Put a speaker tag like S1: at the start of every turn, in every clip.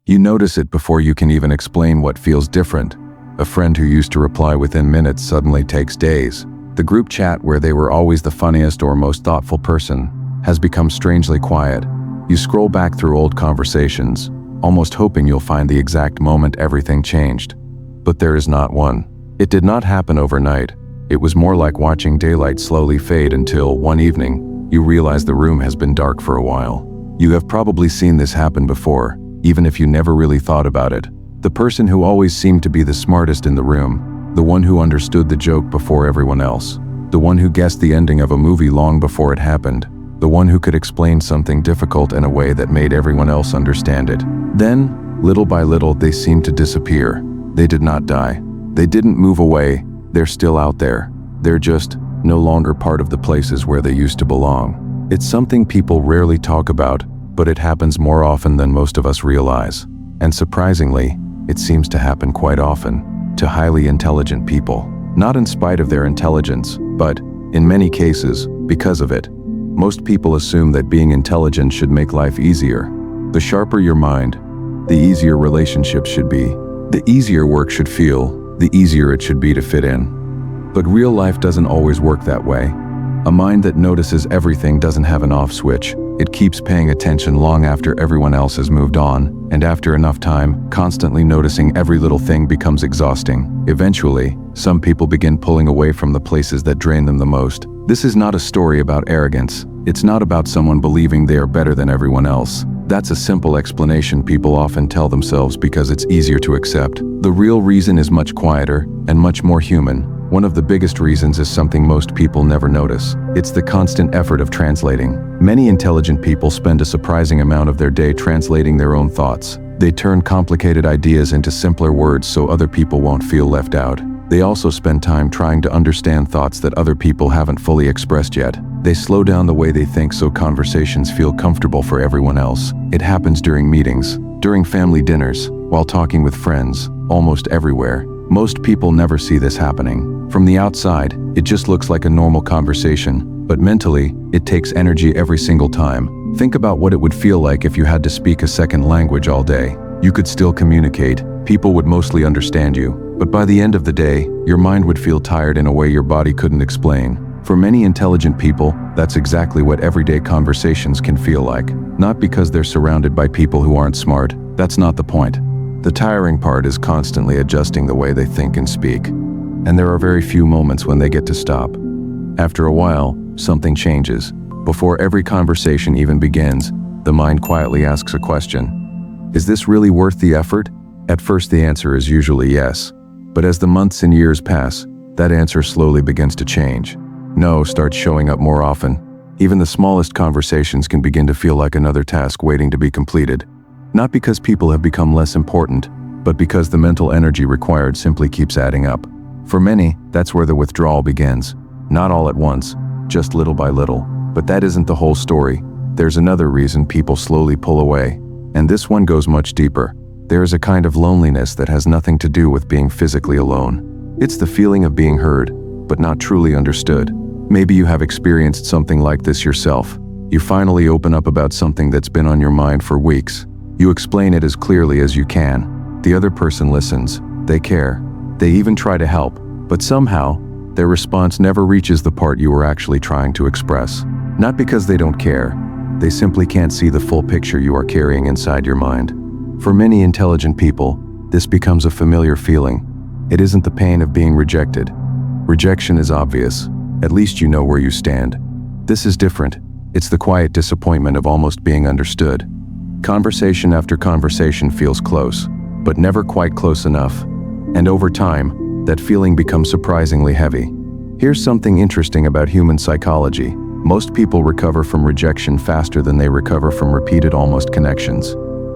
S1: You notice it before you can even explain what feels different. A friend who used to reply within minutes suddenly takes days. The group chat where they were always the funniest or most thoughtful person has become strangely quiet. You scroll back through old conversations, almost hoping you'll find the exact moment everything changed. But there is not one. It did not happen overnight. It was more like watching daylight slowly fade until, one evening, you realize the room has been dark for a while. You have probably seen this happen before, even if you never really thought about it. The person who always seemed to be the smartest in the room, the one who understood the joke before everyone else, the one who guessed the ending of a movie long before it happened, the one who could explain something difficult in a way that made everyone else understand it. Then, little by little, they seemed to disappear. They did not die. They didn't move away. They're still out there. They're just no longer part of the places where they used to belong. It's something people rarely talk about, but it happens more often than most of us realize. And surprisingly, it seems to happen quite often to highly intelligent people. Not in spite of their intelligence, but, in many cases, because of it. Most people assume that being intelligent should make life easier. The sharper your mind, the easier relationships should be. The easier work should feel, the easier it should be to fit in. But real life doesn't always work that way. A mind that notices everything doesn't have an off switch. It keeps paying attention long after everyone else has moved on, and after enough time, constantly noticing every little thing becomes exhausting. Eventually, some people begin pulling away from the places that drain them the most. This is not a story about arrogance. It's not about someone believing they are better than everyone else. That's a simple explanation people often tell themselves because it's easier to accept. The real reason is much quieter and much more human. One of the biggest reasons is something most people never notice. It's the constant effort of translating. Many intelligent people spend a surprising amount of their day translating their own thoughts. They turn complicated ideas into simpler words so other people won't feel left out. They also spend time trying to understand thoughts that other people haven't fully expressed yet. They slow down the way they think so conversations feel comfortable for everyone else. It happens during meetings, during family dinners, while talking with friends, almost everywhere. Most people never see this happening. From the outside, it just looks like a normal conversation, but mentally, it takes energy every single time. Think about what it would feel like if you had to speak a second language all day. You could still communicate, people would mostly understand you, but by the end of the day, your mind would feel tired in a way your body couldn't explain. For many intelligent people, that's exactly what everyday conversations can feel like. Not because they're surrounded by people who aren't smart, that's not the point. The tiring part is constantly adjusting the way they think and speak. And there are very few moments when they get to stop. After a while, something changes. Before every conversation even begins, the mind quietly asks a question. Is this really worth the effort? At first the answer is usually yes. But as the months and years pass, that answer slowly begins to change. No starts showing up more often. Even the smallest conversations can begin to feel like another task waiting to be completed. Not because people have become less important, but because the mental energy required simply keeps adding up. For many, that's where the withdrawal begins. Not all at once, just little by little. But that isn't the whole story. There's another reason people slowly pull away. And this one goes much deeper. There is a kind of loneliness that has nothing to do with being physically alone. It's the feeling of being heard, but not truly understood. Maybe you have experienced something like this yourself. You finally open up about something that's been on your mind for weeks. You explain it as clearly as you can. The other person listens. They care. They even try to help. But somehow, their response never reaches the part you were actually trying to express. Not because they don't care. They simply can't see the full picture you are carrying inside your mind. For many intelligent people, this becomes a familiar feeling. It isn't the pain of being rejected. Rejection is obvious. At least you know where you stand. This is different. It's the quiet disappointment of almost being understood. Conversation after conversation feels close, but never quite close enough. And over time, that feeling becomes surprisingly heavy. Here's something interesting about human psychology. Most people recover from rejection faster than they recover from repeated almost connections.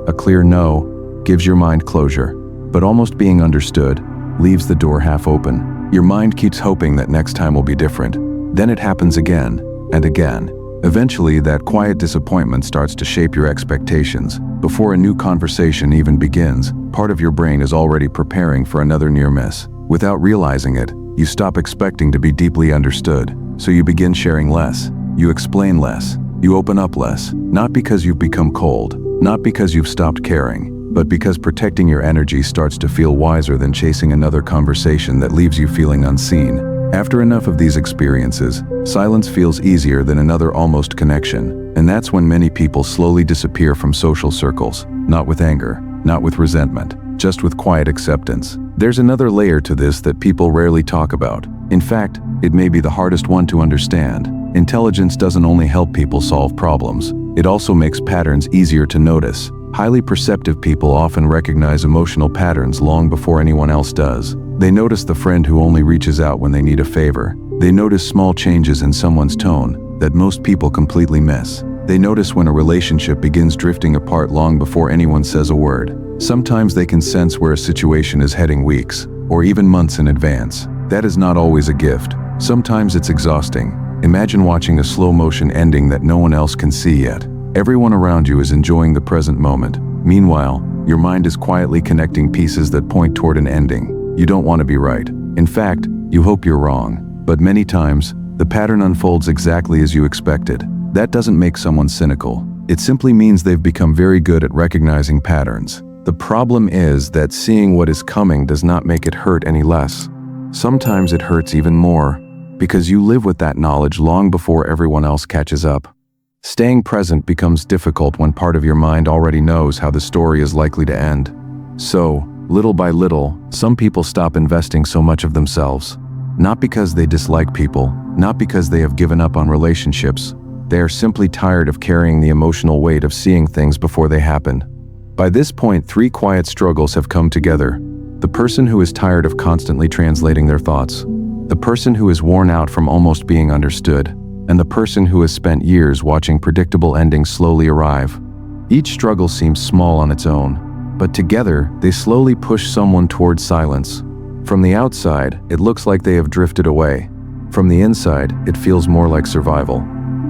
S1: A clear no gives your mind closure, but almost being understood leaves the door half open. Your mind keeps hoping that next time will be different. Then it happens again and again. Eventually, that quiet disappointment starts to shape your expectations. Before a new conversation even begins, part of your brain is already preparing for another near miss. Without realizing it, you stop expecting to be deeply understood, so you begin sharing less. You explain less. You open up less. Not because you've become cold, not because you've stopped caring, but because protecting your energy starts to feel wiser than chasing another conversation that leaves you feeling unseen. After enough of these experiences, silence feels easier than another almost connection, and that's when many people slowly disappear from social circles, not with anger, not with resentment, just with quiet acceptance. There's another layer to this that people rarely talk about. In fact, it may be the hardest one to understand. Intelligence doesn't only help people solve problems, it also makes patterns easier to notice. Highly perceptive people often recognize emotional patterns long before anyone else does. They notice the friend who only reaches out when they need a favor. They notice small changes in someone's tone that most people completely miss. They notice when a relationship begins drifting apart long before anyone says a word. Sometimes they can sense where a situation is heading weeks, or even months in advance. That is not always a gift. Sometimes it's exhausting. Imagine watching a slow-motion ending that no one else can see yet. Everyone around you is enjoying the present moment. Meanwhile, your mind is quietly connecting pieces that point toward an ending. You don't want to be right. In fact, you hope you're wrong. But many times, the pattern unfolds exactly as you expected. That doesn't make someone cynical. It simply means they've become very good at recognizing patterns. The problem is that seeing what is coming does not make it hurt any less. Sometimes it hurts even more, because you live with that knowledge long before everyone else catches up. Staying present becomes difficult when part of your mind already knows how the story is likely to end. So, little by little, some people stop investing so much of themselves. Not because they dislike people, not because they have given up on relationships. They are simply tired of carrying the emotional weight of seeing things before they happen. By this point, three quiet struggles have come together. The person who is tired of constantly translating their thoughts, the person who is worn out from almost being understood, and the person who has spent years watching predictable endings slowly arrive. Each struggle seems small on its own, but together they slowly push someone towards silence. From the outside, it looks like they have drifted away. From the inside, it feels more like survival.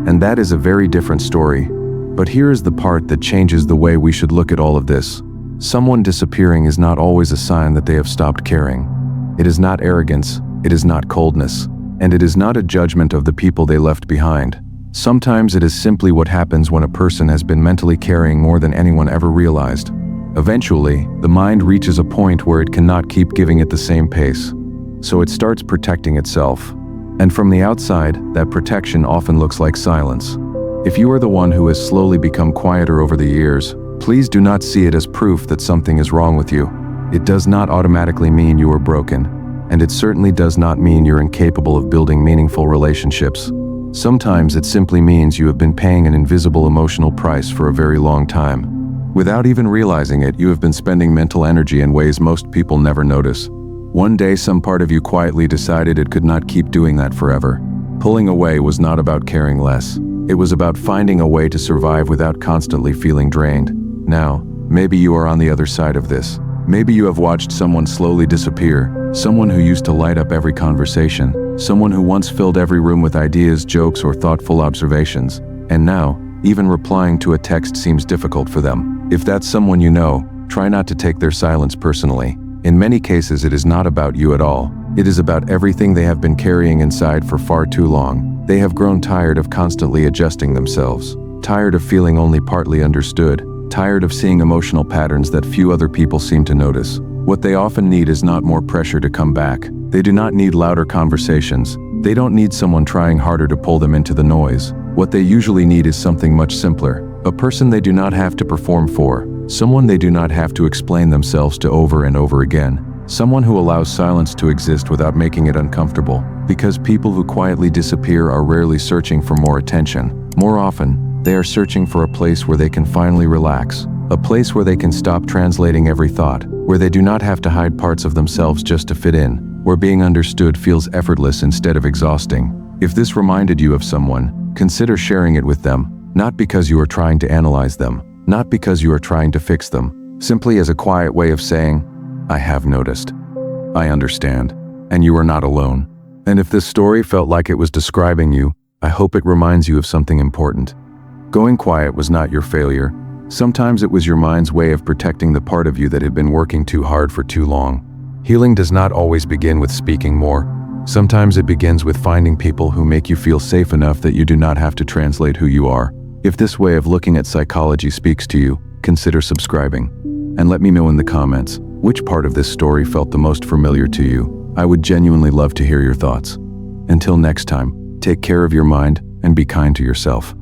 S1: And that is a very different story. But here is the part that changes the way we should look at all of this. Someone disappearing is not always a sign that they have stopped caring. It is not arrogance, it is not coldness, and it is not a judgment of the people they left behind. Sometimes it is simply what happens when a person has been mentally carrying more than anyone ever realized. Eventually, the mind reaches a point where it cannot keep giving it the same pace. So it starts protecting itself. And from the outside, that protection often looks like silence. If you are the one who has slowly become quieter over the years, please do not see it as proof that something is wrong with you. It does not automatically mean you are broken, and it certainly does not mean you're incapable of building meaningful relationships. Sometimes it simply means you have been paying an invisible emotional price for a very long time. Without even realizing it, you have been spending mental energy in ways most people never notice. One day, some part of you quietly decided it could not keep doing that forever. Pulling away was not about caring less. It was about finding a way to survive without constantly feeling drained. Now, maybe you are on the other side of this. Maybe you have watched someone slowly disappear, someone who used to light up every conversation, someone who once filled every room with ideas, jokes, or thoughtful observations. And now, even replying to a text seems difficult for them. If that's someone you know, try not to take their silence personally. In many cases, it is not about you at all. It is about everything they have been carrying inside for far too long. They have grown tired of constantly adjusting themselves, tired of feeling only partly understood, tired of seeing emotional patterns that few other people seem to notice. What they often need is not more pressure to come back. They do not need louder conversations. They don't need someone trying harder to pull them into the noise. What they usually need is something much simpler. A person they do not have to perform for. Someone they do not have to explain themselves to over and over again. Someone who allows silence to exist without making it uncomfortable. Because people who quietly disappear are rarely searching for more attention. More often, they are searching for a place where they can finally relax. A place where they can stop translating every thought. Where they do not have to hide parts of themselves just to fit in. Where being understood feels effortless instead of exhausting. If this reminded you of someone, consider sharing it with them. Not because you are trying to analyze them. Not because you are trying to fix them. Simply as a quiet way of saying, I have noticed. I understand. And you are not alone. And if this story felt like it was describing you, I hope it reminds you of something important. Going quiet was not your failure. Sometimes it was your mind's way of protecting the part of you that had been working too hard for too long. Healing does not always begin with speaking more. Sometimes it begins with finding people who make you feel safe enough that you do not have to translate who you are. If this way of looking at psychology speaks to you, consider subscribing. And let me know in the comments, which part of this story felt the most familiar to you? I would genuinely love to hear your thoughts. Until next time, take care of your mind and be kind to yourself.